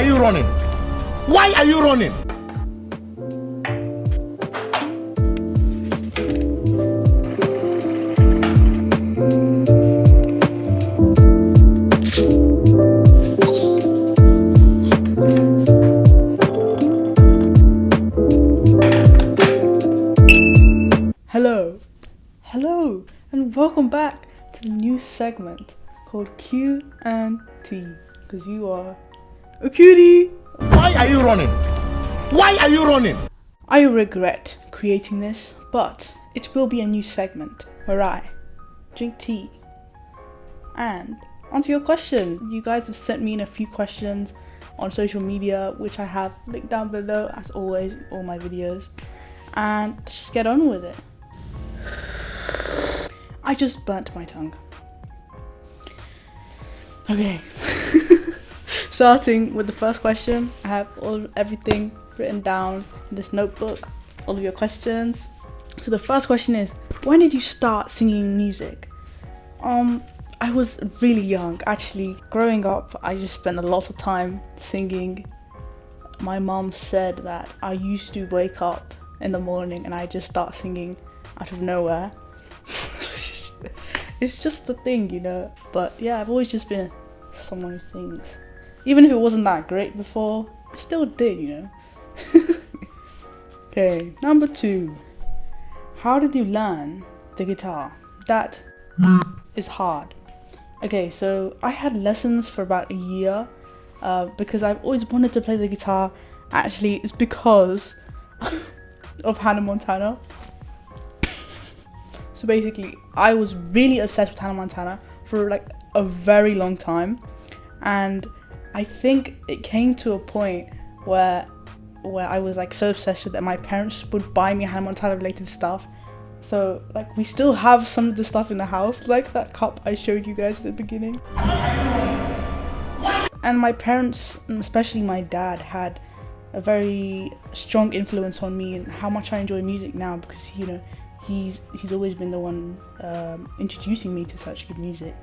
are you running? Why are you running? Hello, and welcome back to the new segment called Q and T, because you are a cutie. Why are you running? Why are you running? I regret creating this, but it will be a new segment where I drink tea and answer your questions. You guys have sent me in a few questions on social media, which I have linked down below, as always, all my videos, and let's just get on with it. I just burnt my tongue. Okay. Starting with the first question, I have everything written down in this notebook, all of your questions. So the first question is, when did you start singing music? I was really young, actually. Growing up, I just spent a lot of time singing. My mom said that I used to wake up in the morning and I just start singing out of nowhere. It's just the thing, you know. But yeah, I've always just been someone who sings. Even if it wasn't that great before, I still did, you know. Okay, number 2. How did you learn the guitar? That is hard. Okay, so I had lessons for about a year because I've always wanted to play the guitar. Actually, it's because of Hannah Montana. So basically, I was really obsessed with Hannah Montana for like a very long time, and I think it came to a point where I was like so obsessed with it, my parents would buy me Hannah Montana related stuff. So like we still have some of the stuff in the house, like that cup I showed you guys at the beginning. And my parents, especially my dad, had a very strong influence on me and how much I enjoy music now, because you know, he's always been the one introducing me to such good music.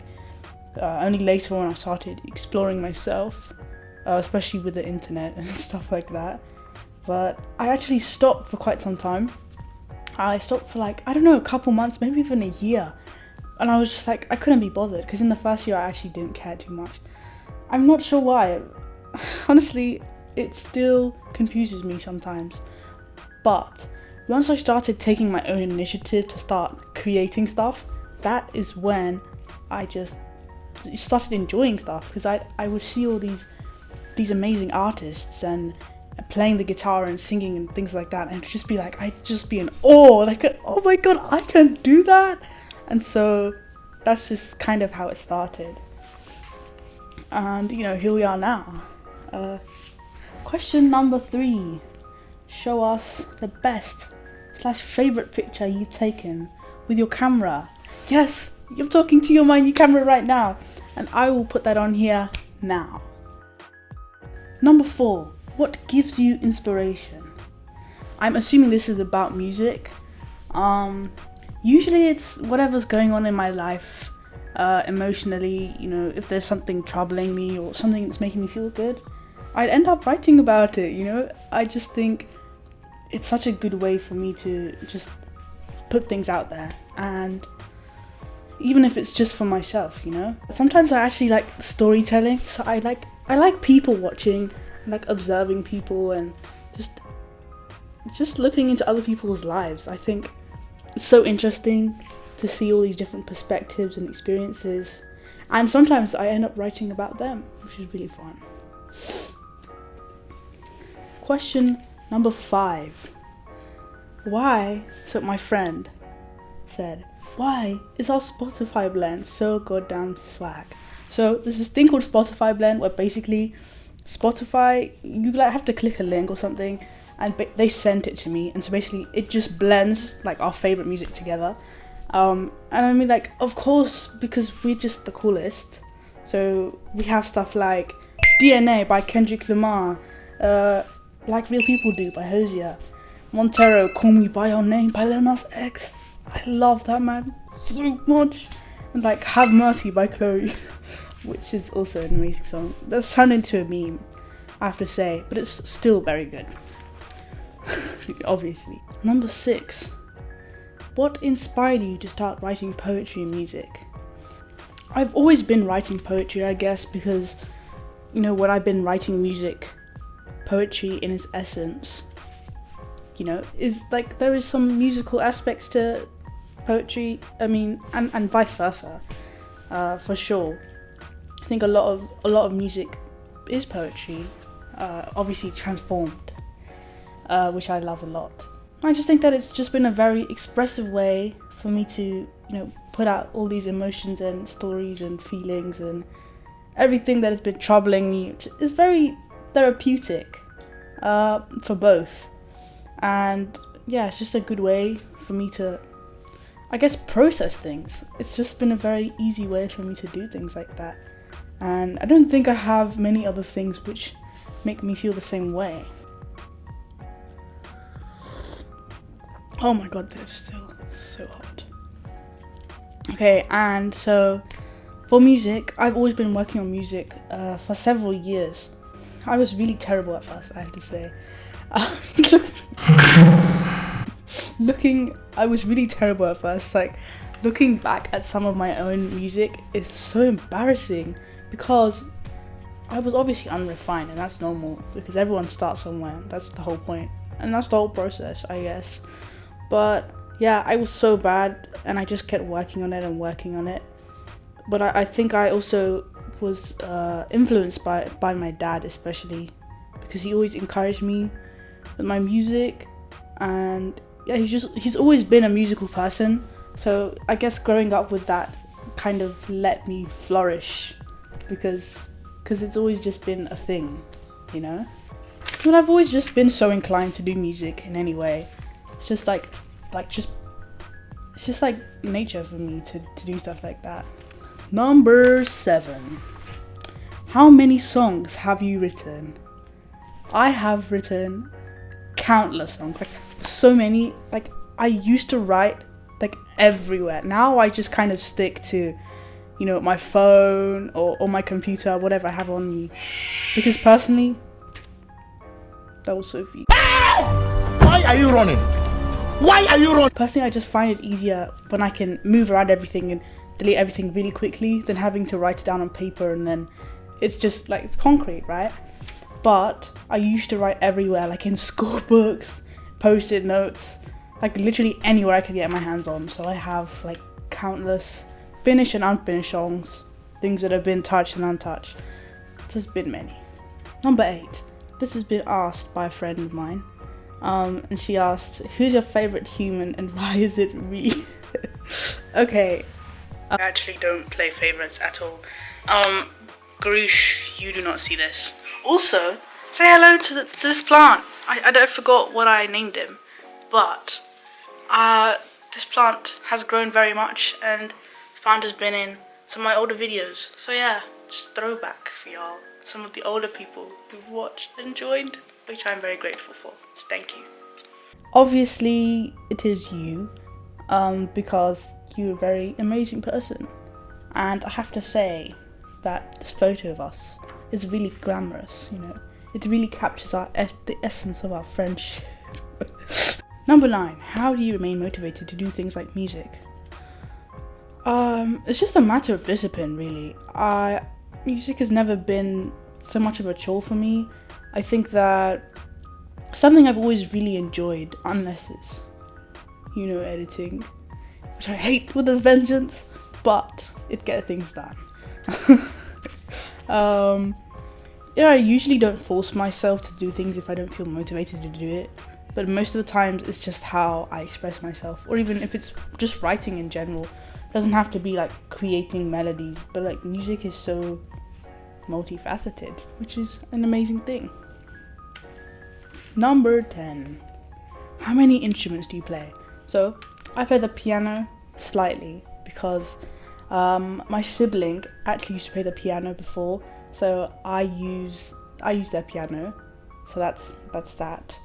Only later on I started exploring myself, especially with the internet and stuff like that. But I actually stopped for quite some time. I stopped for like, I don't know, a couple months, maybe even a year. And I was just like, I couldn't be bothered, because in the first year I actually didn't care too much. I'm not sure why. Honestly, it still confuses me sometimes. But once I started taking my own initiative to start creating stuff, that is when I just started enjoying stuff, because I would see all these amazing artists and playing the guitar and singing and things like that, and it'd just be like, I'd just be in awe, like, oh my god, I can do that. And so that's just kind of how it started, and you know, here we are now. Question number 3. Show us the best / favorite picture you've taken with your camera. Yes, you're talking to your camera right now, and I will put that on here now. Number 4. What gives you inspiration? I'm assuming this is about music. Usually it's whatever's going on in my life emotionally. You know, if there's something troubling me or something that's making me feel good, I'd end up writing about it, you know. I just think it's such a good way for me to just put things out there, and even if it's just for myself, you know. Sometimes I actually like storytelling, so I like people watching, like observing people, and just looking into other people's lives. I think it's so interesting to see all these different perspectives and experiences, and sometimes I end up writing about them, which is really fun. Question number 5. Why? So my friend said, why is our Spotify blend so goddamn swag? So there's this thing called Spotify blend, where basically Spotify, you like have to click a link or something, and they sent it to me, and so basically it just blends like our favorite music together. And I mean, like, of course, because we're just the coolest. So we have stuff like DNA by Kendrick Lamar, Like Real People Do by Hosier, Montero, Call Me By Your Name by Lil Nas X. I love that man so much. And like Have Mercy by Chloe, which is also an amazing song. That's turned into a meme. I have to say, but it's still very good. Obviously. Number 6. What inspired you to start writing poetry and music? I've always been writing poetry, I guess, because, you know, when I've been writing music, poetry in its essence, you know, is like there is some musical aspects to poetry. I mean, and vice versa, for sure. I think a lot of music is poetry, obviously transformed, which I love a lot. I just think that it's just been a very expressive way for me to, you know, put out all these emotions and stories and feelings and everything that has been troubling me. It's very therapeutic for both. And yeah, it's just a good way for me to, I guess, process things. It's just been a very easy way for me to do things like that. And I don't think I have many other things which make me feel the same way. Oh my god, they're still so hot. Okay, and so for music, I've always been working on music for several years. I was really terrible at first, I have to say. I was really terrible at first. Like, looking back at some of my own music is so embarrassing because I was obviously unrefined, and that's normal because everyone starts somewhere. That's the whole point, and that's the whole process, I guess. But yeah, I was so bad, and I just kept working on it. But I think I also was influenced by my dad, especially because he always encouraged me with my music, and yeah, he's always been a musical person. So I guess growing up with that kind of let me flourish because it's always just been a thing, you know. But I've always just been so inclined to do music in any way. It's just it's just like nature for me to do stuff like that. Number 7. How many songs have you written? I have written countless songs, like so many. Like, I used to write like everywhere. Now I just kind of stick to, you know, my phone or my computer, whatever I have on me. Because personally, that was Sophie. Why are you running? Why are you running? Personally, I just find it easier when I can move around everything and delete everything really quickly than having to write it down on paper, and then it's just like concrete, right? But I used to write everywhere, like in school books, post-it notes, like literally anywhere I could get my hands on. So I have like countless finished and unfinished songs, things that have been touched and untouched. There's been many. Number 8. This has been asked by a friend of mine. And she asked, who's your favorite human and why is it me? Okay. I actually don't play favorites at all. Garush, you do not see this. Also, say hello to this plant. I forgot what I named him, but this plant has grown very much, and this plant has been in some of my older videos. So yeah, just throwback for y'all. Some of the older people who've watched and joined, which I'm very grateful for. So thank you. Obviously, it is you, because you're a very amazing person, and I have to say that this photo of us is really glamorous. You know, it really captures the essence of our friendship. Number 9. How do you remain motivated to do things like music? It's just a matter of discipline, really. Music has never been so much of a chore for me. I think that something I've always really enjoyed, unless it's, you know, editing, which I hate with a vengeance, but it gets things done. Yeah, I usually don't force myself to do things if I don't feel motivated to do it, but most of the times it's just how I express myself, or even if it's just writing in general. It doesn't have to be like creating melodies, but like music is so multifaceted, which is an amazing thing. Number 10. How many instruments do you play? So I play the piano slightly because my sibling actually used to play the piano before, so I use their piano. So that's that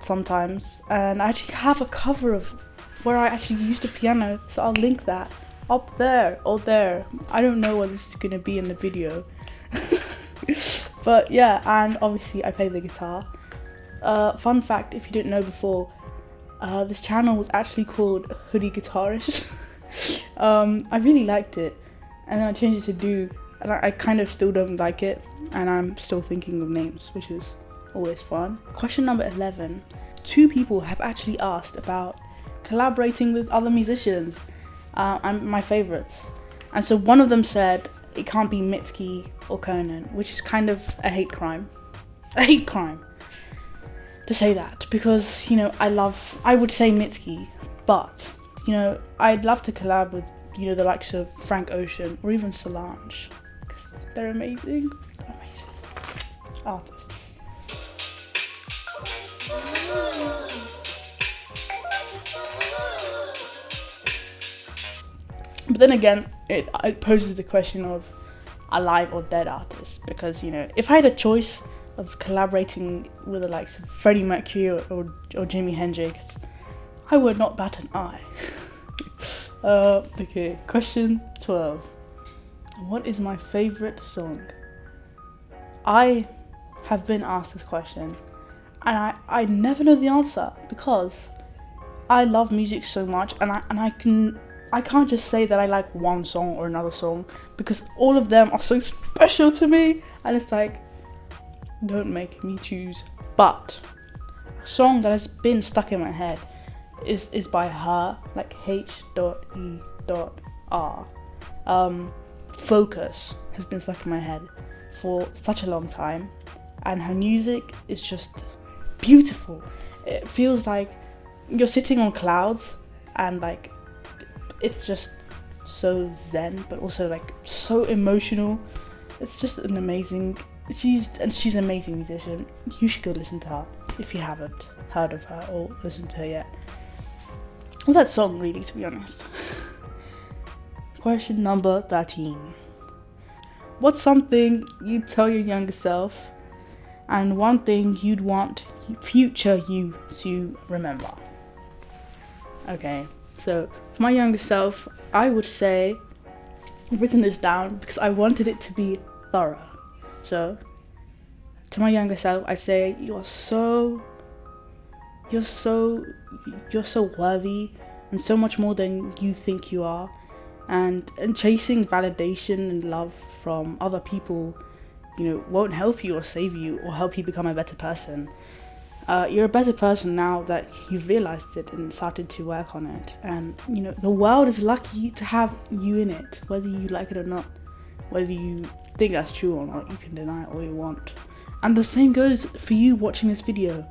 sometimes. And I actually have a cover of where I actually used a piano, so I'll link that up there or there. I don't know what this is gonna be in the video. But yeah, and obviously I play the guitar. Fun fact, if you didn't know before, this channel was actually called Hoodieguitarist. I really liked it, and then I changed it to Do, and I kind of still don't like it, and I'm still thinking of names, which is always fun. Question number 11. 2 people have actually asked about collaborating with other musicians, and my favorites. And so one of them said it can't be Mitski or Conan, which is kind of a hate crime. A hate crime to say that, because, you know, I would say Mitski, but, you know, I'd love to collab with, you know, the likes of Frank Ocean or even Solange, because they're amazing. They're amazing artists. But then again, it poses the question of alive or dead artists, because, you know, if I had a choice of collaborating with the likes of Freddie Mercury or Jimi Hendrix, I would not bat an eye. Okay, question 12. What is my favorite song? I have been asked this question, and I never know the answer, because I love music so much, and I can't just say that I like one song or another song, because all of them are so special to me, and it's like, don't make me choose. But a song that has been stuck in my head is by her, like H.E.R. Focus has been stuck in my head for such a long time, and her music is just beautiful. It feels like you're sitting on clouds, and like it's just so zen, but also like so emotional. It's just an amazing. She's an amazing musician. You should go listen to her if you haven't heard of her or listened to her yet. Well, that song, really, to be honest. Question number 13. What's something you'd tell your younger self, and one thing you'd want future you to remember? Okay, so for my younger self, I would say, I've written this down because I wanted it to be thorough. So, to my younger self, I say you're so worthy, and so much more than you think you are, and chasing validation and love from other people, you know, won't help you or save you or help you become a better person. You're a better person now that you've realized it and started to work on it, and, you know, the world is lucky to have you in it, whether you like it or not. Whether you think that's true or not, you can deny it all you want. And the same goes for you watching this video.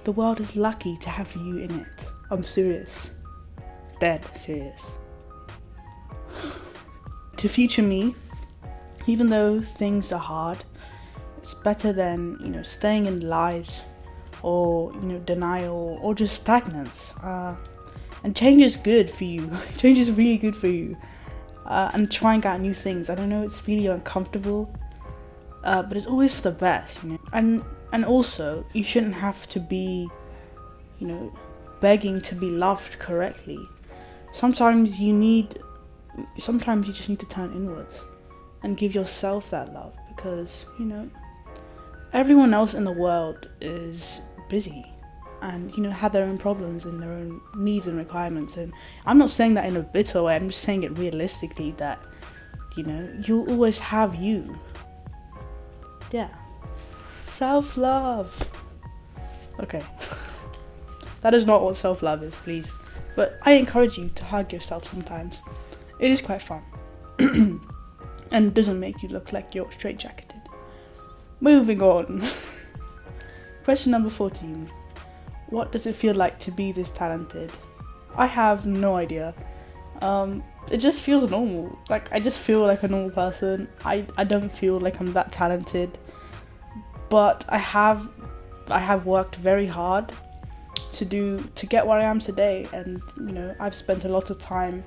The world is lucky to have you in it. I'm serious. Dead serious. To future me, even though things are hard, it's better than, you know, staying in lies or, you know, denial or just stagnance. And change is good for you. Change is really good for you. And trying out new things. I don't know, it's really uncomfortable, but it's always for the best, you know. And also, you shouldn't have to be, you know, begging to be loved correctly. Sometimes you just need to turn inwards and give yourself that love, because, you know, everyone else in the world is busy and, you know, have their own problems and their own needs and requirements. And I'm not saying that in a bitter way, I'm just saying it realistically, that, you know, you'll always have you. Yeah. Self-love. Okay. That is not what self-love is, please. But I encourage you to hug yourself sometimes. It is quite fun. And doesn't make you look like you're straitjacketed. Moving on. Question number 14. What does it feel like to be this talented? I have no idea. It just feels normal. Like, I just feel like a normal person. I don't feel like I'm that talented. But I have worked very hard to get where I am today, and, you know, I've spent a lot of time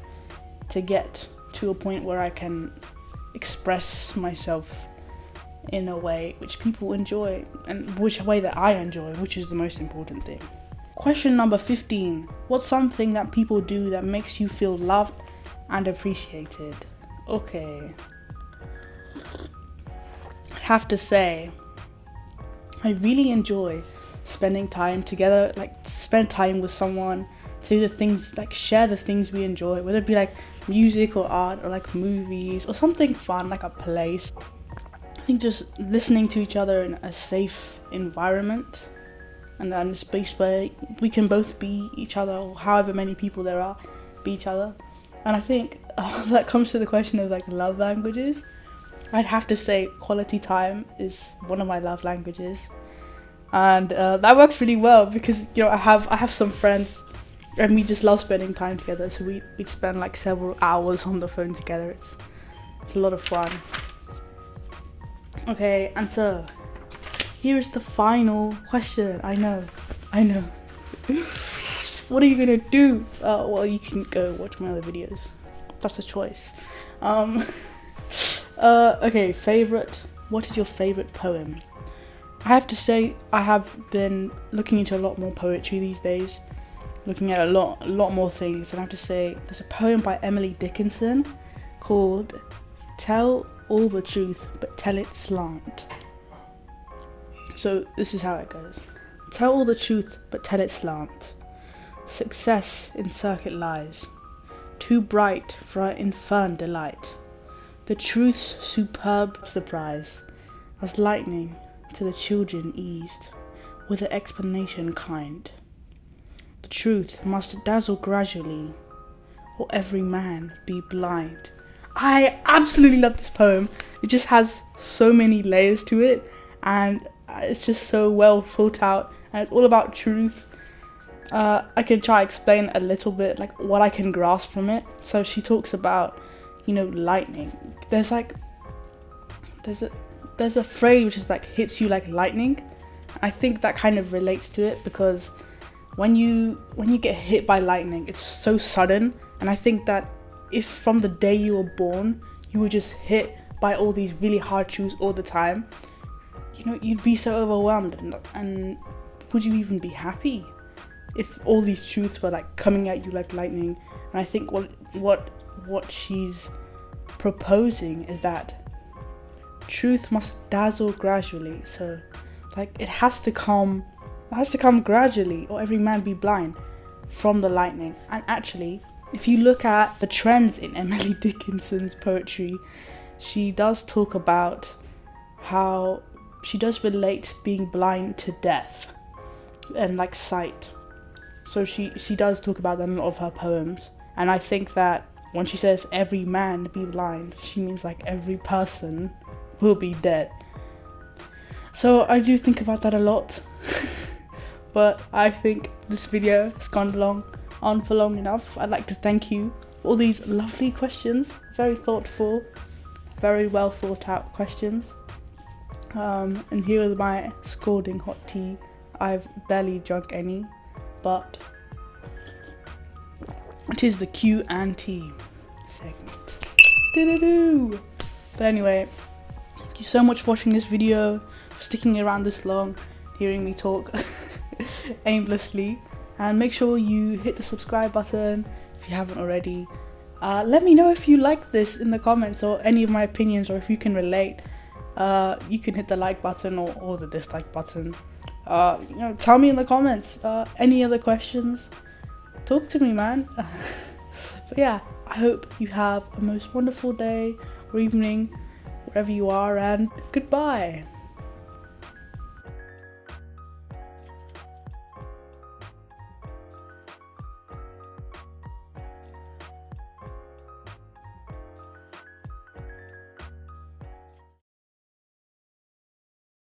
to get to a point where I can express myself in a way which people enjoy, and which way that I enjoy, which is the most important thing. Question number 15. What's something that people do that makes you feel loved and appreciated? Okay. have to say, I really enjoy spending time together, like spend time with someone, do the things, like share the things we enjoy, whether it be like music or art or like movies or something fun like a place. I think just listening to each other in a safe environment and a space where we can both be each other, or however many people there are, be each other. And I think that comes to the question of like love languages. I'd have to say quality time is one of my love languages, and that works really well because, you know, I have some friends and we just love spending time together. So we spend like several hours on the phone together. It's a lot of fun. Okay, and so here is the final question. I know. What are you gonna do? Well, you can go watch my other videos. That's a choice. Okay, what is your favorite poem? I have to say, I have been looking into a lot more poetry these days, looking at a lot more things, and I have to say, there's a poem by Emily Dickinson called Tell All the Truth, but Tell It Slant. So this is how it goes. Tell all the truth, but tell it slant. Success in circuit lies, too bright for our infern delight. The truth's superb surprise, as lightning to the children eased, with an explanation kind. The truth must dazzle gradually, or every man be blind. I absolutely love this poem. It just has so many layers to it, and it's just so well thought out, and it's all about truth. I can try explain a little bit like what I can grasp from it. So she talks about, you know, lightning. There's a phrase which is like hits you like lightning. I think that kind of relates to it, because when you get hit by lightning, it's so sudden, and I think that if from the day you were born you were just hit by all these really hard truths all the time, you know, you'd be so overwhelmed, and would you even be happy if all these truths were like coming at you like lightning? And I think what she's proposing is that truth must dazzle gradually. So like it has to come gradually, or every man be blind from the lightning. And actually, if you look at the trends in Emily Dickinson's poetry, she does talk about how she does relate being blind to death and like sight. So she does talk about that in a lot of her poems. And I think that when she says every man be blind, she means like every person will be dead. So I do think about that a lot. But I think this video has gone on for long enough. I'd like to thank you for all these lovely questions. Very thoughtful, very well thought out questions. And here is my scalding hot tea. I've barely drunk any, but it is the Q&T segment. Do-do-do. But anyway, thank you so much for watching this video, for sticking around this long, hearing me talk aimlessly. And make sure you hit the subscribe button if you haven't already. Let me know if you like this in the comments, or any of my opinions, or if you can relate. You can hit the like button or the dislike button. You know, tell me in the comments any other questions. Talk to me, man. But yeah, I hope you have a most wonderful day or evening wherever you are, and goodbye.